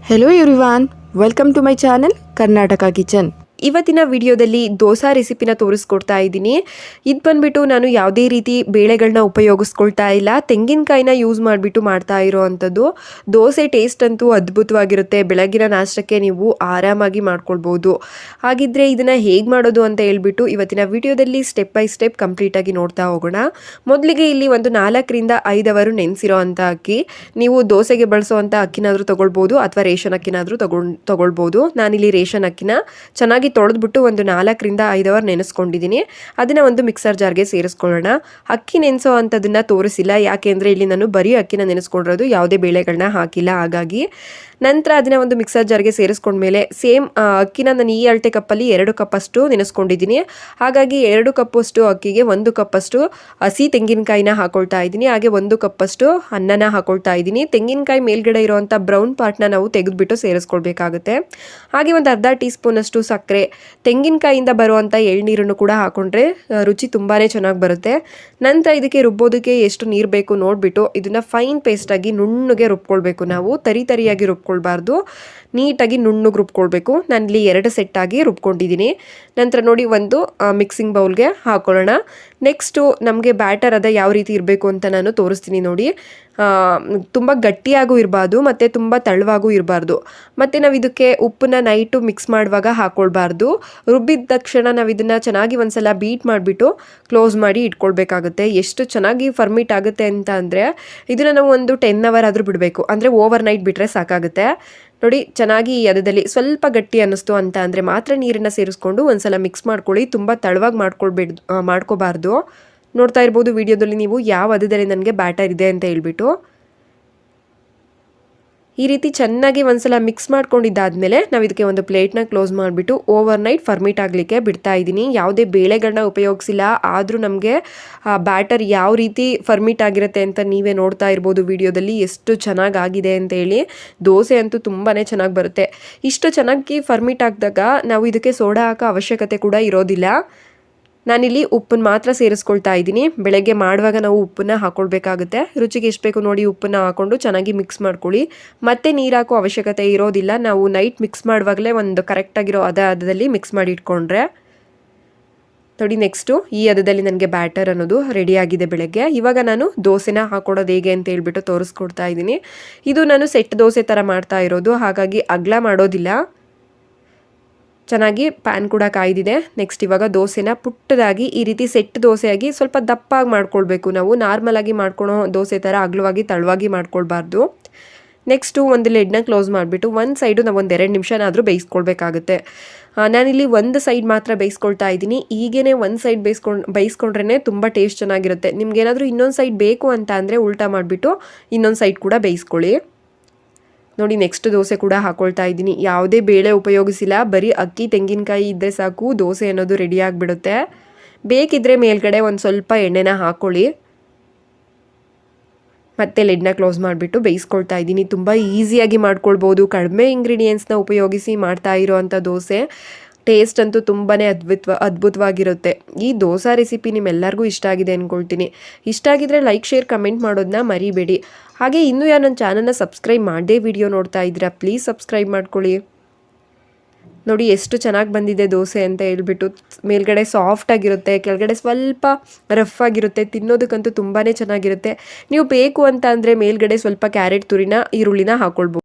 Hello everyone, welcome to my channel Karnataka Kitchen. ಇವತ್ತಿನ ವಿಡಿಯೋದಲ್ಲಿ ದೋಸಾ ರೆಸಿಪಿನ ತೋರಿಸ್ಕೊಡ್ತಾ ಇದ್ದೀನಿ. ಇದು ಬಂದ್ಬಿಟ್ಟು ನಾನು ಯಾವುದೇ ರೀತಿ ಬೇಳೆಗಳನ್ನ ಉಪಯೋಗಿಸ್ಕೊಳ್ತಾ ಇಲ್ಲ, ತೆಂಗಿನಕಾಯಿನ ಯೂಸ್ ಮಾಡಿಬಿಟ್ಟು ಮಾಡ್ತಾ ಇರೋ ಅಂಥದ್ದು. ದೋಸೆ ಟೇಸ್ಟ್ ಅಂತೂ ಅದ್ಭುತವಾಗಿರುತ್ತೆ. ಬೆಳಗಿನ ನಾಷ್ಟಕ್ಕೆ ನೀವು ಆರಾಮಾಗಿ ಮಾಡ್ಕೊಳ್ಬೋದು. ಹಾಗಿದ್ರೆ ಇದನ್ನು ಹೇಗೆ ಮಾಡೋದು ಅಂತ ಹೇಳ್ಬಿಟ್ಟು ಇವತ್ತಿನ ವಿಡಿಯೋದಲ್ಲಿ ಸ್ಟೆಪ್ ಬೈ ಸ್ಟೆಪ್ ಕಂಪ್ಲೀಟಾಗಿ ನೋಡ್ತಾ ಹೋಗೋಣ. ಮೊದಲಿಗೆ ಇಲ್ಲಿ ಒಂದು 4ರಿಂದ 5 ಅವರು ನೆನೆಸಿರೋ ಅಂಥ ಅಕ್ಕಿ, ನೀವು ದೋಸೆಗೆ ಬಳಸೋವಂಥ ಅಕ್ಕಿನಾದರೂ ತೊಗೊಳ್ಬೋದು ಅಥವಾ ರೇಷನ್ ಅಕ್ಕಿನಾದರೂ ತೊಗೊಳ್ಬೋದು. ನಾನಿಲ್ಲಿ ರೇಷನ್ ಅಕ್ಕಿನ ಚೆನ್ನಾಗಿ ತೊಳೆದ್ಬಿಟ್ಟು ಒಂದು 4ರಿಂದ 5 ಅವರ್ ನೆನೆಸ್ಕೊಂಡಿದ್ದೀನಿ. ಅದನ್ನು ಒಂದು ಮಿಕ್ಸರ್ ಜಾರ್ಗೆ ಸೇರಿಸ್ಕೊಳ್ಳೋಣ. ಅಕ್ಕಿ ನೆನೆಸೋ ಅಂಥದ್ದನ್ನು ತೋರಿಸಿಲ್ಲ, ಯಾಕೆಂದರೆ ಇಲ್ಲಿ ನಾನು ಬರೀ ಅಕ್ಕಿನ ನೆನೆಸ್ಕೊಂಡಿರೋದು, ಯಾವುದೇ ಬೇಳೆಗಳನ್ನ ಹಾಕಿಲ್ಲ. ಹಾಗಾಗಿ ನಂತರ ಅದನ್ನು ಒಂದು ಮಿಕ್ಸರ್ ಜಾರ್ಗೆ ಸೇರಿಸ್ಕೊಂಡ್ಮೇಲೆ ಸೇಮ್ ಅಕ್ಕಿನ ನಾನು ಈ ಅಳತೆ ಕಪ್ಪಲ್ಲಿ 2 ಕಪ್ಪಷ್ಟು ನೆನೆಸ್ಕೊಂಡಿದ್ದೀನಿ. ಹಾಗಾಗಿ 2 ಕಪ್ಪಷ್ಟು ಅಕ್ಕಿಗೆ 1 ಕಪ್ಪಷ್ಟು ಹಸಿ ತೆಂಗಿನಕಾಯಿನ ಹಾಕೊಳ್ತಾ ಇದ್ದೀನಿ. ಹಾಗೆ 1 ಕಪ್ಪಷ್ಟು ಅನ್ನನ ಹಾಕೊಳ್ತಾ ಇದ್ದೀನಿ. ತೆಂಗಿನಕಾಯಿ ಮೇಲ್ಗಡೆ ಇರೋವಂಥ ಬ್ರೌನ್ ಪಾರ್ಟ್ನ ನಾವು ತೆಗೆದುಬಿಟ್ಟು ಸೇರಿಸ್ಕೊಳ್ಬೇಕಾಗುತ್ತೆ. ಹಾಗೆ ಒಂದು ಅರ್ಧ ಟೀ ಸ್ಪೂನಷ್ಟು ಸಕ್ಕರೆ, ತೆಂಗಿನಕಾಯಿಂದ ಬರುವಂಥ ಎಳ್ನೀರನ್ನು ಕೂಡ ಹಾಕೊಂಡ್ರೆ ರುಚಿ ತುಂಬಾ ಚೆನ್ನಾಗಿ ಬರುತ್ತೆ. ನಂತರ ಇದಕ್ಕೆ ರುಬ್ಬೋದಕ್ಕೆ ಎಷ್ಟು ನೀರು ಬೇಕು ನೋಡಿಬಿಟ್ಟು ಇದನ್ನು ಫೈನ್ ಪೇಸ್ಟಾಗಿ ನುಣ್ಣಗೆ ರುಬ್ಕೊಳ್ಬೇಕು. ನಾವು ತರಿಯಾಗಿ ರುಬ್ಕೊಳ್ಬಾರ್ದು, ನೀಟಾಗಿ ನುಣ್ಣಗೆ ರುಬ್ಕೊಳ್ಬೇಕು. ನಾನಿಲ್ಲಿ 2 ಸೆಟ್ಟಾಗಿ ರುಬ್ಕೊಂಡಿದ್ದೀನಿ. ನಂತರ ನೋಡಿ ಒಂದು ಮಿಕ್ಸಿಂಗ್ ಬೌಲ್ಗೆ ಹಾಕೊಳ್ಳೋಣ. ನೆಕ್ಸ್ಟು ನಮಗೆ ಬ್ಯಾಟರ್ ಅದ ಯಾವ ರೀತಿ ಇರಬೇಕು ಅಂತ ನಾನು ತೋರಿಸ್ತೀನಿ ನೋಡಿ. ತುಂಬ ಗಟ್ಟಿಯಾಗೂ ಇರಬಾರ್ದು ಮತ್ತು ತುಂಬ ತೆಳುವಾಗೂ ಇರಬಾರ್ದು. ಮತ್ತು ನಾವು ಇದಕ್ಕೆ ಉಪ್ಪನ್ನ ನೈಟು ಮಿಕ್ಸ್ ಮಾಡುವಾಗ ಹಾಕ್ಕೊಳ್ಬಾರ್ದು. ರುಬ್ಬಿದ ತಕ್ಷಣ ನಾವು ಇದನ್ನು ಚೆನ್ನಾಗಿ ಒಂದ್ಸಲ ಬೀಟ್ ಮಾಡಿಬಿಟ್ಟು ಕ್ಲೋಸ್ ಮಾಡಿ ಇಟ್ಕೊಳ್ಬೇಕಾಗುತ್ತೆ. ಎಷ್ಟು ಚೆನ್ನಾಗಿ ಫರ್ಮಿಟ್ ಆಗುತ್ತೆ ಅಂತ ಅಂದರೆ ಇದನ್ನು ನಾವು ಒಂದು 10 ಅವರ್ ಆದರೂ ಬಿಡಬೇಕು. ಅಂದರೆ ಓವರ್ ನೈಟ್ ಬಿಟ್ಟರೆ ಸಾಕಾಗುತ್ತೆ. ನೋಡಿ ಚೆನ್ನಾಗಿ ಈ ಹದದಲ್ಲಿ ಸ್ವಲ್ಪ ಗಟ್ಟಿ ಅನ್ನಿಸ್ತು ಅಂತ ಅಂದರೆ ಮಾತ್ರ ನೀರನ್ನು ಸೇರಿಸ್ಕೊಂಡು ಒಂದ್ಸಲ ಮಿಕ್ಸ್ ಮಾಡ್ಕೊಳ್ಳಿ. ತುಂಬ ತೆಳುವಾಗಿ ಮಾಡ್ಕೋಬಾರ್ದು. ನೋಡ್ತಾ ಇರ್ಬೋದು ವಿಡಿಯೋದಲ್ಲಿ ನೀವು ಯಾವ ಹದದಲ್ಲಿ ನನಗೆ ಬ್ಯಾಟರ್ ಇದೆ ಅಂತ ಹೇಳ್ಬಿಟ್ಟು. ಈ ರೀತಿ ಚೆನ್ನಾಗಿ ಒಂದ್ಸಲ ಮಿಕ್ಸ್ ಮಾಡ್ಕೊಂಡಿದ್ದಾದಮೇಲೆ ನಾವು ಇದಕ್ಕೆ ಒಂದು ಪ್ಲೇಟ್ನ ಕ್ಲೋಸ್ ಮಾಡಿಬಿಟ್ಟು ಓವರ್ ನೈಟ್ ಫರ್ಮಿಟ್ ಆಗಲಿಕ್ಕೆ ಬಿಡ್ತಾ ಇದ್ದೀನಿ. ಯಾವುದೇ ಬೇಳೆಗಳನ್ನ ಉಪಯೋಗಿಸಿಲ್ಲ, ಆದರೂ ನಮಗೆ ಬ್ಯಾಟರ್ ಯಾವ ರೀತಿ ಫರ್ಮಿಟ್ ಆಗಿರುತ್ತೆ ಅಂತ ನೀವೇ ನೋಡ್ತಾ ಇರ್ಬೋದು ವಿಡಿಯೋದಲ್ಲಿ ಎಷ್ಟು ಚೆನ್ನಾಗಾಗಿದೆ ಅಂತೇಳಿ. ದೋಸೆ ಅಂತೂ ತುಂಬಾ ಚೆನ್ನಾಗಿ ಬರುತ್ತೆ. ಇಷ್ಟು ಚೆನ್ನಾಗಿ ಫರ್ಮಿಟ್ ಆಗಿದಾಗ ನಾವು ಇದಕ್ಕೆ ಸೋಡಾ ಹಾಕೋ ಅವಶ್ಯಕತೆ ಕೂಡ ಇರೋದಿಲ್ಲ. ನಾನಿಲ್ಲಿ ಉಪ್ಪನ್ನು ಮಾತ್ರ ಸೇರಿಸ್ಕೊಳ್ತಾ ಇದ್ದೀನಿ. ಬೆಳಗ್ಗೆ ಮಾಡುವಾಗ ನಾವು ಉಪ್ಪನ್ನ ಹಾಕ್ಕೊಳ್ಬೇಕಾಗುತ್ತೆ. ರುಚಿಗೆ ಎಷ್ಟು ಬೇಕು ನೋಡಿ ಉಪ್ಪನ್ನು ಹಾಕ್ಕೊಂಡು ಚೆನ್ನಾಗಿ ಮಿಕ್ಸ್ ಮಾಡ್ಕೊಳ್ಳಿ. ಮತ್ತೆ ನೀರು ಹಾಕೋ ಅವಶ್ಯಕತೆ ಇರೋದಿಲ್ಲ. ನಾವು ನೈಟ್ ಮಿಕ್ಸ್ ಮಾಡುವಾಗಲೇ ಒಂದು ಕರೆಕ್ಟಾಗಿರೋ ಹದದಲ್ಲಿ ಮಿಕ್ಸ್ ಮಾಡಿ ಇಟ್ಕೊಂಡ್ರೆ ನೋಡಿ. ನೆಕ್ಸ್ಟು ಈ ಹದದಲ್ಲಿ ನನಗೆ ಬ್ಯಾಟರ್ ಅನ್ನೋದು ರೆಡಿಯಾಗಿದೆ ಬೆಳಗ್ಗೆ. ಇವಾಗ ನಾನು ದೋಸೆನ ಹಾಕ್ಕೊಡೋದು ಹೇಗೆ ಅಂತ ಹೇಳ್ಬಿಟ್ಟು ತೋರಿಸ್ಕೊಡ್ತಾ ಇದ್ದೀನಿ. ಇದು ನಾನು ಸೆಟ್ ದೋಸೆ ಥರ ಮಾಡ್ತಾ ಇರೋದು, ಹಾಗಾಗಿ ಅಗಲ ಮಾಡೋದಿಲ್ಲ. ಚೆನ್ನಾಗಿ ಪ್ಯಾನ್ ಕೂಡ ಕಾಯ್ದಿದೆ. ನೆಕ್ಸ್ಟ್ ಇವಾಗ ದೋಸೆನ ಪುಟ್ಟದಾಗಿ ಈ ರೀತಿ ಸೆಟ್ ದೋಸೆಯಾಗಿ ಸ್ವಲ್ಪ ದಪ್ಪಾಗಿ ಮಾಡ್ಕೊಳ್ಬೇಕು. ನಾವು ನಾರ್ಮಲಾಗಿ ಮಾಡ್ಕೊಳೋ ದೋಸೆ ಥರ ಅಗಲವಾಗಿ ತಳವಾಗಿ ಮಾಡ್ಕೊಳ್ಬಾರ್ದು. ನೆಕ್ಸ್ಟು ಒಂದು ಲಿಡ್ನ ಕ್ಲೋಸ್ ಮಾಡಿಬಿಟ್ಟು ಒಂದು ಸೈಡು ನಾವು ಒಂದು 2 ನಿಮಿಷನಾದರೂ ಬೇಯಿಸ್ಕೊಳ್ಬೇಕಾಗುತ್ತೆ. ನಾನಿಲ್ಲಿ ಒಂದು ಸೈಡ್ ಮಾತ್ರ ಬೇಯಿಸ್ಕೊಳ್ತಾ ಇದ್ದೀನಿ. ಈಗೇನೆ ಒಂದು ಸೈಡ್ ಬೇಯಿಸ್ಕೊಂಡ್ರೇ ತುಂಬ ಟೇಸ್ಟ್ ಚೆನ್ನಾಗಿರುತ್ತೆ. ನಿಮ್ಗೇನಾದರೂ ಇನ್ನೊಂದು ಸೈಡ್ ಬೇಕು ಅಂತ ಅಂದರೆ ಉಲ್ಟಾ ಮಾಡಿಬಿಟ್ಟು ಇನ್ನೊಂದು ಸೈಡ್ ಕೂಡ ಬೇಯಿಸ್ಕೊಳ್ಳಿ. ನೋಡಿ ನೆಕ್ಸ್ಟ್ ದೋಸೆ ಕೂಡ ಹಾಕ್ಕೊಳ್ತಾ ಇದ್ದೀನಿ. ಯಾವುದೇ ಬೇಳೆ ಉಪಯೋಗಿಸಿಲ್ಲ, ಬರೀ ಅಕ್ಕಿ ತೆಂಗಿನಕಾಯಿ ಇದ್ದರೆ ಸಾಕು, ದೋಸೆ ಅನ್ನೋದು ರೆಡಿ ಆಗಿಬಿಡುತ್ತೆ. ಬೇಕಿದ್ದರೆ ಮೇಲ್ಗಡೆ ಒಂದು ಸ್ವಲ್ಪ ಎಣ್ಣೆನ ಹಾಕ್ಕೊಳ್ಳಿ. ಮತ್ತೆ ಲಿಡ್ನ ಕ್ಲೋಸ್ ಮಾಡಿಬಿಟ್ಟು ಬೇಯಿಸ್ಕೊಳ್ತಾ ಇದ್ದೀನಿ. ತುಂಬ ಈಸಿಯಾಗಿ ಮಾಡ್ಕೊಳ್ಬೋದು. ಕಡಿಮೆ ಇಂಗ್ರೀಡಿಯೆಂಟ್ಸ್ನ ಉಪಯೋಗಿಸಿ ಮಾಡ್ತಾ ಇರೋವಂಥ ದೋಸೆ ಟೇಸ್ಟ್ ಅಂತೂ ತುಂಬಾ ಅದ್ಭುತವಾಗಿರುತ್ತೆ. ಈ ದೋಸಾ ರೆಸಿಪಿ ನಿಮ್ಮೆಲ್ಲರಿಗೂ ಇಷ್ಟ ಆಗಿದೆ ಅಂದ್ಕೊಳ್ತೀನಿ. ಇಷ್ಟ ಆಗಿದ್ರೆ ಲೈಕ್, ಶೇರ್, ಕಮೆಂಟ್ ಮಾಡೋದನ್ನ ಮರಿಬೇಡಿ. ಹಾಗೆ ಇನ್ನೂ ಯಾರು ನನ್ನ ಚಾನಲ್ನ ಸಬ್ಸ್ಕ್ರೈಬ್ ಮಾಡದೇ ವಿಡಿಯೋ ನೋಡ್ತಾ ಇದ್ದೀರಾ, ಪ್ಲೀಸ್ ಸಬ್ಸ್ಕ್ರೈಬ್ ಮಾಡ್ಕೊಳ್ಳಿ. ನೋಡಿ ಎಷ್ಟು ಚೆನ್ನಾಗಿ ಬಂದಿದೆ ದೋಸೆ ಅಂತ ಹೇಳ್ಬಿಟ್ಟು. ಮೇಲ್ಗಡೆ ಸಾಫ್ಟಾಗಿರುತ್ತೆ, ಕೆಳಗಡೆ ಸ್ವಲ್ಪ ರಫ್ ಆಗಿರುತ್ತೆ. ತಿನ್ನೋದಕ್ಕಂತೂ ತುಂಬಾ ಚೆನ್ನಾಗಿರುತ್ತೆ. ನೀವು ಬೇಕು ಅಂತ ಅಂದರೆ ಮೇಲ್ಗಡೆ ಸ್ವಲ್ಪ ಕ್ಯಾರೆಟ್ ತುರಿನ, ಈರುಳ್ಳಿನ ಹಾಕ್ಕೊಳ್ಬೋದು.